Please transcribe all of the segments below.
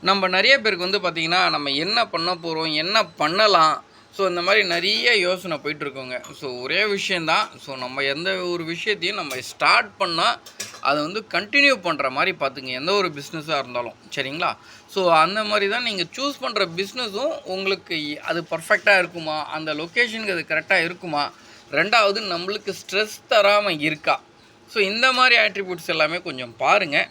நம்ம நிறைய பேருக்கு வந்து பார்த்திங்கன்னா நம்ம என்ன பண்ண போகிறோம், என்ன பண்ணலாம், ஸோ இந்த மாதிரி நிறைய யோசனை போயிட்டுருக்கோங்க. ஸோ ஒரே விஷயந்தான். ஸோ நம்ம எந்த ஒரு விஷயத்தையும் நம்ம ஸ்டார்ட் பண்ணால் அதை வந்து கண்டினியூ பண்ணுற மாதிரி பார்த்துங்க, எந்த ஒரு பிஸ்னஸாக இருந்தாலும் சரிங்களா. ஸோ அந்த மாதிரி தான் நீங்கள் சூஸ் பண்ணுற பிஸ்னஸும் உங்களுக்கு அது பர்ஃபெக்டாக இருக்குமா, அந்த லொக்கேஷனுக்கு அது கரெக்டாக இருக்குமா, ரெண்டாவது நம்மளுக்கு ஸ்ட்ரெஸ் தராமல் இருக்கா. ஸோ இந்த மாதிரி ஆட்ரிபியூட்ஸ் எல்லாமே கொஞ்சம் பாருங்கள்.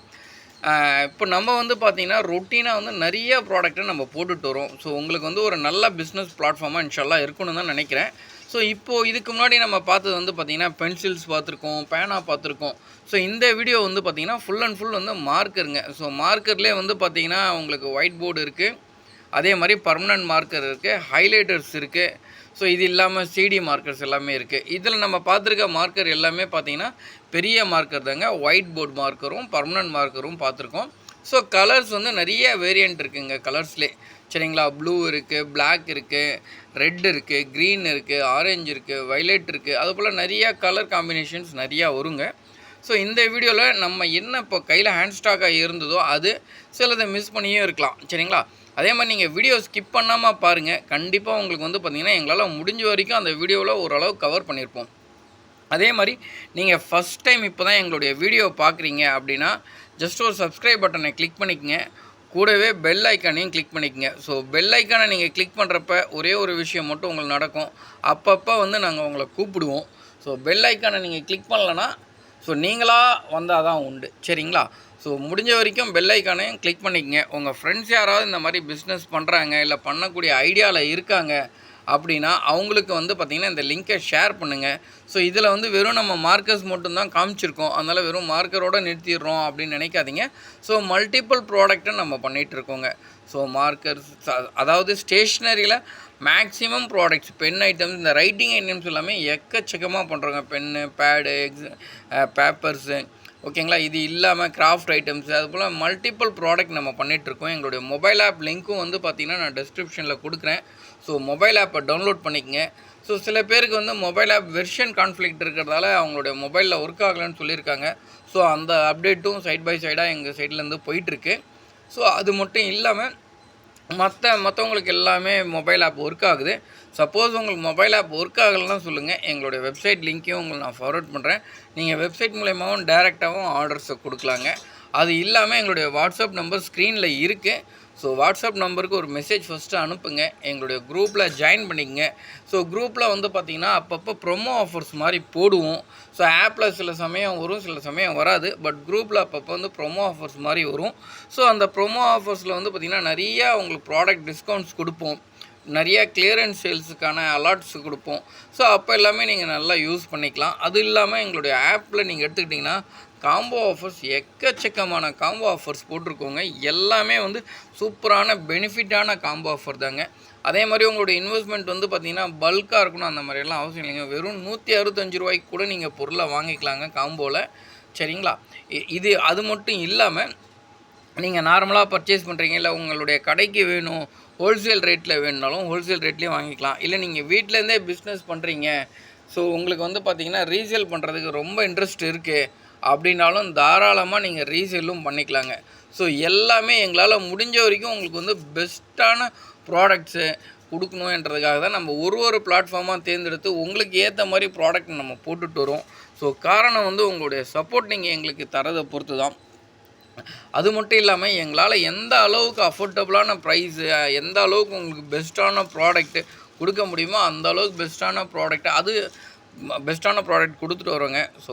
இப்போ நம்ம வந்து பார்த்திங்கன்னா ரொட்டீனாக வந்து நிறைய ப்ராடக்ட்டை நம்ம போட்டுட்டு வரோம். ஸோ உங்களுக்கு வந்து ஒரு நல்ல பிஸ்னஸ் பிளாட்ஃபார்மாக இன்ஷால்லா இருக்கணும்னு தான் நினைக்கிறேன். ஸோ இப்போது இதுக்கு முன்னாடி நம்ம பார்த்தது வந்து பார்த்திங்கன்னா பென்சில்ஸ் பார்த்துருக்கோம், பேனா பார்த்துருக்கோம். ஸோ இந்த வீடியோ வந்து பார்த்திங்கன்னா ஃபுல் அண்ட் ஃபுல் வந்து மார்க்கருங்க. ஸோ மார்க்கர்லேயே வந்து பார்த்திங்கன்னா உங்களுக்கு ஒயிட் போர்டு இருக்குது, அதே மாதிரி பர்மனன்ட் மார்க்கர் இருக்குது, ஹைலைட்டர்ஸ் இருக்குது. ஸோ இது இல்லாமல் சிடி மார்க்கர்ஸ் எல்லாமே இருக்குது. இதில் நம்ம பார்த்துருக்க மார்க்கர் எல்லாமே பார்த்திங்கன்னா பெரிய மார்க்கர் தாங்க. ஒயிட் போர்டு மார்க்கரும் பர்மனன்ட் மார்க்கரும் பார்த்துருக்கோம். ஸோ கலர்ஸ் வந்து நிறைய வேரியண்ட் இருக்குதுங்க கலர்ஸ்லேயே சரிங்களா. ப்ளூ இருக்குது, பிளாக் இருக்குது, ரெட் இருக்குது, க்ரீன் இருக்குது, ஆரஞ்சு இருக்குது, வைலட் இருக்குது, அதுபோல் நிறையா கலர் காம்பினேஷன்ஸ் நிறையா வருங்க. ஸோ இந்த வீடியோவில் நம்ம என்ன இப்போ கையில் ஹேண்ட் ஸ்டாக்காக இருந்ததோ அது சிலதை மிஸ் பண்ணியும் இருக்கலாம் சரிங்களா. அதே மாதிரி நீங்கள் வீடியோ ஸ்கிப் பண்ணாமல் பாருங்கள். கண்டிப்பாக உங்களுக்கு வந்து பார்த்திங்கன்னா எங்களால் முடிஞ்ச வரைக்கும் அந்த வீடியோவில் ஓரளவு கவர் பண்ணியிருப்போம். அதே மாதிரி நீங்கள் ஃபஸ்ட் டைம் இப்போ தான் எங்களுடைய வீடியோ பார்க்குறீங்க அப்படின்னா ஜஸ்ட் ஒரு சப்ஸ்கிரைப் பட்டனை கிளிக் பண்ணிக்கங்க, கூடவே பெல் ஐக்கானையும் கிளிக் பண்ணிக்கங்க. ஸோ பெல் ஐக்கானை நீங்கள் கிளிக் பண்ணுறப்ப ஒரே ஒரு விஷயம் மட்டும் உங்களுக்கு நடக்கும், அப்பப்போ வந்து நாங்கள் உங்களை கூப்பிடுவோம். ஸோ பெல் ஐக்கானை நீங்கள் கிளிக் பண்ணலன்னா ஸோ நீங்களாக வந்தால் தான் உண்டு சரிங்களா. ஸோ முடிஞ்ச வரைக்கும் பெல் ஐக்கானையும் கிளிக் பண்ணிக்கங்க. உங்கள் ஃப்ரெண்ட்ஸ் யாராவது இந்த மாதிரி பிஸ்னஸ் பண்ணுறாங்க இல்லை பண்ணக்கூடிய ஐடியாவில் இருக்காங்க அப்படின்னா அவங்களுக்கு வந்து பார்த்திங்கன்னா இந்த லிங்க்கை ஷேர் பண்ணுங்கள். ஸோ இதில் வந்து வெறும் நம்ம மார்க்கர்ஸ் மட்டும்தான் காமிச்சிருக்கோம், அதனால் வெறும் மார்க்கரோடு நிறுத்திடுறோம் அப்படின்னு நினைக்காதீங்க. ஸோ மல்டிபிள் ப்ராடக்ட்டை நம்ம பண்ணிகிட்ருக்கோங்க. ஸோ மார்க்கர்ஸ், அதாவது ஸ்டேஷ்னரியில் மேக்ஸிமம் ப்ராடக்ட்ஸ், பென் ஐட்டம்ஸ், இந்த ரைட்டிங் ஐட்டம்ஸ் எல்லாமே எக்கச்சக்கமாக பண்ணுறோங்க. பென்னு, பேடு, பேப்பர்ஸு ஓகேங்களா. இது இல்லாமல் கிராஃப்ட் ஐட்டம்ஸ், அதுபோல் மல்டிபிள் ப்ராடக்ட் நம்ம பண்ணிகிட்ருக்கோம். எங்களுடைய மொபைல் ஆப் லிங்க்கும் வந்து பார்த்திங்கன்னா நான் டிஸ்கிரிப்ஷனில் கொடுக்குறேன். ஸோ மொபைல் ஆப்பை டவுன்லோட் பண்ணிக்கங்க. ஸோ சில பேருக்கு வந்து மொபைல் ஆப் வெர்ஷன் கான்ஃப்ளிக்ட் இருக்கிறதால அவங்களுடைய மொபைலில் ஒர்க் ஆகலைன்னு சொல்லியிருக்காங்க. ஸோ அந்த அப்டேட்டும் சைட் பை சைடாக எங்கள் சைட்லேருந்து போயிட்டுருக்கு. ஸோ அது மட்டும் இல்லாமல் மற்றவங்களுக்கு எல்லாமே மொபைல் ஆப் ஒர்க் ஆகுது. சப்போஸ் உங்களுக்கு மொபைல் ஆப் ஒர்க் ஆகலைன்னா சொல்லுங்கள், எங்களுடைய வெப்சைட் லிங்க்கையும் உங்களுக்கு நான் ஃபார்வர்ட் பண்ணுறேன். நீங்கள் வெப்சைட் மூலயமாவும் டைரெக்டாகவும் ஆர்டர்ஸை கொடுக்கலாங்க. அது இல்லாமல் எங்களுடைய வாட்ஸ்அப் நம்பர் ஸ்க்ரீனில் இருக்குது. ஸோ வாட்ஸ்அப் நம்பருக்கு ஒரு மெசேஜ் ஃபஸ்ட்டு அனுப்புங்க, எங்களுடைய குரூப்பில் ஜாயின் பண்ணிக்கங்க. ஸோ குரூப்பில் வந்து பார்த்திங்கன்னா அப்பப்போ ப்ரொமோ ஆஃபர்ஸ் மாதிரி போடுவோம். ஸோ ஆப்பில் சில சமயம் வரும், சில சமயம் வராது. பட் குரூப்பில் அப்பப்போ வந்து ப்ரொமோ ஆஃபர்ஸ் மாதிரி வரும். ஸோ அந்த ப்ரொமோ ஆஃபர்ஸில் வந்து பார்த்திங்கன்னா நிறையா உங்களுக்கு ப்ராடக்ட் டிஸ்கவுண்ட்ஸ் கொடுப்போம், நிறையா கிளியரன்ஸ் சேல்ஸுக்கான அலாட்ஸ் கொடுப்போம். ஸோ அப்போ எல்லாமே நீங்கள் நல்லா யூஸ் பண்ணிக்கலாம். அது இல்லாமல் எங்களுடைய ஆப்பில் நீங்கள் எடுத்துக்கிட்டிங்கன்னா காம்போ ஆஃபர்ஸ், எக்கச்சக்கமான காம்போ ஆஃபர்ஸ் போட்டிருக்கோங்க. எல்லாமே வந்து சூப்பரான பெனிஃபிட்டான காம்போ ஆஃபர் தாங்க. அதே மாதிரி உங்களுடைய இன்வெஸ்ட்மெண்ட் வந்து பார்த்திங்கன்னா பல்காக இருக்கணும், அந்த மாதிரியெல்லாம் அவசியம் இல்லைங்க. வெறும் 165 ரூபாய்க்கு கூட நீங்கள் பொருளை வாங்கிக்கலாங்க காம்போவில் சரிங்களா. இது அது மட்டும் இல்லாமல் நீங்கள் நார்மலாக பர்ச்சேஸ் பண்ணுறீங்க, இல்லை உங்களுடைய கடைக்கு வேணும், ஹோல்சேல் ரேட்டில் வேணுனாலும் ஹோல்சேல் ரேட்லேயும் வாங்கிக்கலாம். இல்லை நீங்கள் வீட்டிலேருந்தே பிஸ்னஸ் பண்ணுறீங்க, ஸோ உங்களுக்கு வந்து பார்த்திங்கன்னா ரீசேல் பண்ணுறதுக்கு ரொம்ப இன்ட்ரெஸ்ட் இருக்குது அப்படின்னாலும் தாராளமாக நீங்கள் ரீசேலும் பண்ணிக்கலாங்க. ஸோ எல்லாமே எங்களால் முடிஞ்ச வரைக்கும் உங்களுக்கு வந்து பெஸ்ட்டான ப்ராடக்ட்ஸு கொடுக்கணுன்றதுக்காக தான் நம்ம ஒரு பிளாட்ஃபார்மாக தேர்ந்தெடுத்து உங்களுக்கு ஏற்ற மாதிரி ப்ராடக்ட் நம்ம போட்டுட்டு வரோம். ஸோ காரணம் வந்து உங்களுடைய சப்போர்ட் நீங்கள் எங்களுக்கு தரதை பொறுத்து தான். அது மட்டும் இல்லாமல் எங்களால் எந்த அளவுக்கு அஃபோர்டபுளான ப்ரைஸு, எந்த அளவுக்கு உங்களுக்கு பெஸ்ட்டான ப்ராடக்ட்டு கொடுக்க முடியுமோ அந்த அளவுக்கு பெஸ்ட்டான ப்ராடக்ட் கொடுத்துட்டு வரோங்க. ஸோ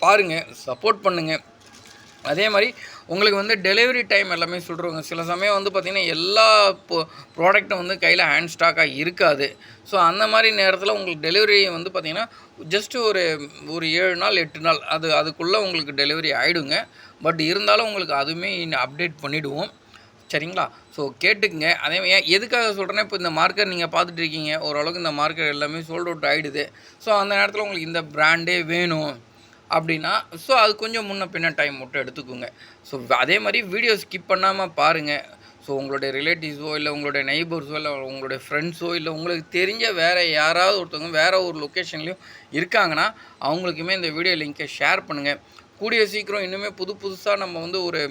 பாருங்கள், சப்போர்ட் பண்ணுங்கள். அதே மாதிரி உங்களுக்கு வந்து டெலிவரி டைம் எல்லாமே சொல்கிறவங்க சில சமயம் வந்து பார்த்திங்கன்னா எல்லா ப்ராடக்ட்டும் வந்து கையில் ஹேண்ட் ஸ்டாக்காக இருக்காது. ஸோ அந்த மாதிரி நேரத்தில் உங்களுக்கு டெலிவரி வந்து பார்த்திங்கன்னா ஜஸ்ட்டு ஒரு 7 நாள் 8 நாள் அதுக்குள்ளே உங்களுக்கு டெலிவரி ஆகிடுங்க. பட் இருந்தாலும் உங்களுக்கு அதுவுமே அப்டேட் பண்ணிவிடுவோம் சரிங்களா. ஸோ கேட்டுக்குங்க. அதே எதுக்காக சொல்கிறேன்னா, இப்போ இந்த மார்க்கர் நீங்கள் பார்த்துட்டு இருக்கீங்க, ஓரளவுக்கு இந்த மார்க்கர் எல்லாமே சோல்ட் அவுட் ஆகிடுது. ஸோ அந்த நேரத்தில் உங்களுக்கு இந்த பிராண்டே வேணும் அப்படின்னா ஸோ அது கொஞ்சம் முன்ன பின்ன டைம் மட்டும் எடுத்துக்கோங்க. ஸோ அதே மாதிரி வீடியோ ஸ்கிப் பண்ணாமல் பாருங்கள். ஸோ உங்களுடைய ரிலேட்டிவ்ஸோ இல்லை உங்களுடைய நெய்பர்ஸோ இல்லை உங்களுடைய ஃப்ரெண்ட்ஸோ இல்லை உங்களுக்கு தெரிஞ்ச வேறு யாராவது ஒருத்தவங்க வேறு ஒரு லொக்கேஷன்லேயும் இருக்காங்கன்னா அவங்களுக்குமே இந்த வீடியோ லிங்க்கை ஷேர் பண்ணுங்கள். கூடிய சீக்கிரம் இன்னுமே புதுசாக நம்ம வந்து ஒரு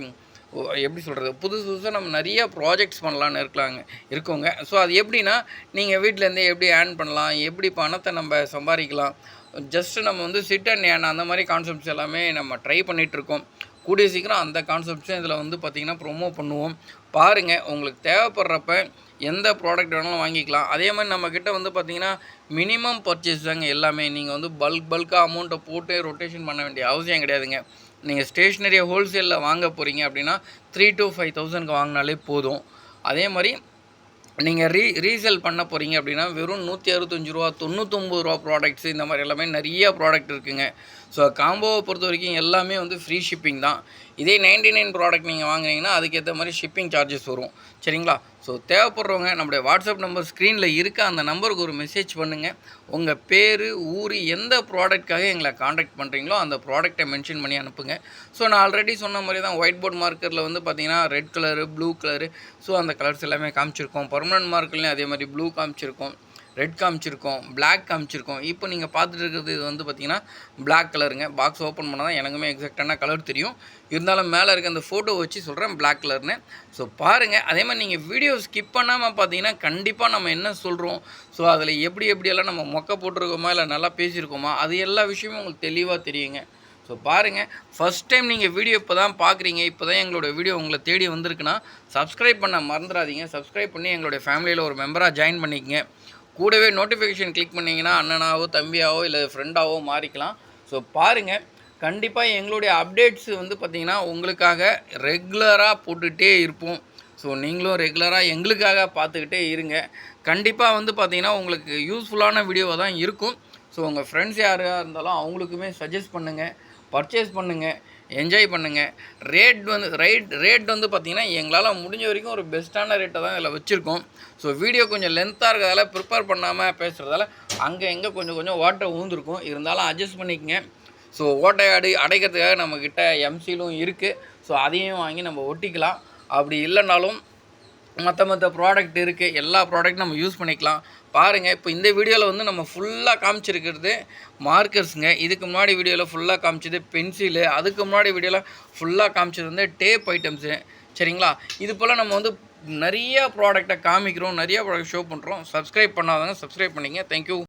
எப்படி சொல்கிறது, புதுசு புதுசாக நம்ம நிறைய ப்ராஜெக்ட்ஸ் பண்ணலான்னு இருக்கோங்க. ஸோ அது எப்படின்னா, நீங்கள் வீட்டிலேருந்தே எப்படி ஏர்ன் பண்ணலாம், எப்படி பணத்தை நம்ம சம்பாதிக்கலாம், ஜஸ்ட்டு நம்ம வந்து சிட் அண்ட் ஏர்ன் அந்த மாதிரி கான்செப்ட்ஸ் எல்லாமே நம்ம ட்ரை பண்ணிகிட்ருக்கோம். கூடிய சீக்கிரம் அந்த கான்செப்ட்ஸும் இதில் வந்து பார்த்திங்கன்னா ப்ரொமோ பண்ணுவோம். பாருங்கள், உங்களுக்கு தேவைப்படுறப்ப எந்த ப்ராடக்ட் வேணாலும் வாங்கிக்கலாம். அதே மாதிரி நம்மக்கிட்ட வந்து பார்த்திங்கன்னா மினிமம் பர்ச்சேஸ் தாங்க எல்லாமே. நீங்கள் வந்து பல்காக அமௌண்ட்டை போட்டு ரொட்டேஷன் பண்ண வேண்டிய அவசியம் கிடையாதுங்க. நீங்கள் ஸ்டேஷ்னரியை ஹோல்சேலில் வாங்க போகிறீங்க அப்படின்னா 3,000 to 5,000க்கு வாங்கினாலே போதும். அதே மாதிரி நீங்கள் ரீசேல் பண்ண போகிறீங்க அப்படின்னா வெறும் ரூ. 165 ரூ. 99 ப்ராடக்ட்ஸு இந்த மாதிரி எல்லாமே நிறையா ப்ராடக்ட் இருக்குதுங்க. ஸோ காம்போவை பொறுத்த வரைக்கும் எல்லாமே வந்து ஃப்ரீ ஷிப்பிங் தான். இதே 99 ப்ராடக்ட் நீங்கள் வாங்குனீங்கன்னா அதுக்கேற்ற மாதிரி ஷிப்பிங் சார்ஜஸ் வரும். சரிங்களா? ஸோ தேவைப்படுறவங்க நம்முடைய வாட்ஸ்அப் நம்பர் ஸ்க்ரீனில் இருக்க அந்த நம்பருக்கு ஒரு மெசேஜ் பண்ணுங்கள். உங்கள் பேர், ஊர், எந்த ப்ராடக்ட்காக எங்களை காண்டாக்ட் பண்ணுறீங்களோ அந்த ப்ராடக்ட்டை மென்ஷன் பண்ணி அனுப்புங்க. ஸோ நான் ஆல்ரெடி சொன்ன மாதிரி தான் ஒயிட் போர்ட் மார்க்கரில் வந்து பார்த்திங்கன்னா red colour, blue colour, so அந்த கலர்ஸ் எல்லாமே காமிச்சிருக்கோம். பர்மனன்ட் மார்க்கர்லேயும் அதே மாதிரி ப்ளூ காமிச்சிருக்கோம், ரெட் காமிச்சிருக்கோம், பிளாக் காமிச்சிருக்கோம். இப்போ நீங்கள் பார்த்துட்டு இருக்கிறது இது வந்து பார்த்திங்கன்னா பிளாக் கலருங்க. பாக்ஸ் ஓப்பன் பண்ணால் தான் எனக்குமே எக்ஸாக்டான கலர் தெரியும். இருந்தாலும் மேலே இருக்க அந்த ஃபோட்டோ வச்சு சொல்கிறேன் பிளாக் கலர்னு. ஸோ பாருங்கள். அதே மாதிரி நீங்கள் வீடியோ ஸ்கிப் பண்ணாமல் பார்த்தீங்கன்னா கண்டிப்பாக நம்ம என்ன சொல்கிறோம், ஸோ அதில் எப்படியெல்லாம் நம்ம மொக்க போட்டிருக்கோமா இல்லை நல்லா பேசியிருக்கோமா, அது எல்லா விஷயமும் உங்களுக்கு தெளிவாக தெரியுங்க. ஸோ பாருங்கள், ஃபஸ்ட் டைம் நீங்கள் வீடியோ இப்போ தான் பார்க்குறீங்க, இப்போ தான் எங்களோட வீடியோ உங்களை தேடி வந்திருக்குன்னா சப்ஸ்கிரைப் பண்ண மறந்துடாதீங்க. சப்ஸ்கிரைப் பண்ணி எங்களுடைய ஃபேமிலியில் ஒரு மெம்பராக ஜாயின் பண்ணிக்கங்க. கூடவே நோட்டிஃபிகேஷன் கிளிக் பண்ணிங்கன்னா அண்ணனாவோ தம்பியாவோ இல்லை ஃப்ரெண்டாவோ மாறிக்கலாம். ஸோ பாருங்கள், கண்டிப்பாக எங்களுடைய அப்டேட்ஸ் வந்து பார்த்திங்கன்னா உங்களுக்காக ரெகுலராக போட்டுகிட்டே இருப்போம். ஸோ நீங்களும் ரெகுலராக எங்களுக்காக பார்த்துக்கிட்டே இருங்க. கண்டிப்பாக வந்து பார்த்திங்கன்னா உங்களுக்கு யூஸ்ஃபுல்லான வீடியோவாக தான் இருக்கும். ஸோ உங்கள் ஃப்ரெண்ட்ஸ் யாராக இருந்தாலும் அவங்களுக்குமே சஜஸ்ட் பண்ணுங்கள், பர்ச்சேஸ் பண்ணுங்கள், என்ஜாய் பண்ணுங்கள். ரேட் வந்து பார்த்திங்கன்னா எங்களால் முடிஞ்ச வரைக்கும் ஒரு பெஸ்ட்டான ரேட்டை தான் இதில் வச்சுருக்கோம். ஸோ வீடியோ கொஞ்சம் லென்த்தாக இருக்கிறதால ப்ரிப்பேர் பண்ணாமல் பேசுகிறதால அங்கே எங்கே கொஞ்சம் வாட்டர் ஊந்துருக்கும். இருந்தாலும் அட்ஜஸ்ட் பண்ணிக்கங்க. ஸோ ஓட்டை அடைக்கிறதுக்காக நம்மக்கிட்ட எம்சிலும் இருக்குது. ஸோ அதையும் வாங்கி நம்ம ஒட்டிக்கலாம். அப்படி இல்லைனாலும் மற்ற ப்ராடக்ட் இருக்குது. எல்லா ப்ராடக்ட்டும் நம்ம யூஸ் பண்ணிக்கலாம். பாருங்கள், இப்போ இந்த வீடியோவில் வந்து நம்ம ஃபுல்லாக காமிச்சிருக்கிறது மார்க்கர்ஸுங்க. இதுக்கு முன்னாடி வீடியோவில் ஃபுல்லாக காமிச்சது பென்சிலு. அதுக்கு முன்னாடி வீடியோவில் ஃபுல்லாக காமிச்சது வந்து டேப் ஐட்டம்ஸு. சரிங்களா? இது போல் நம்ம வந்து நிறைய ப்ராடக்டை காமிக்கிறோம், நிறைய ப்ராடக்ட் ஷோ பண்ணுறோம். சப்ஸ்கிரைப் பண்ணாதவங்க சப்ஸ்கிரைப் பண்ணிங்க. தேங்க்யூ.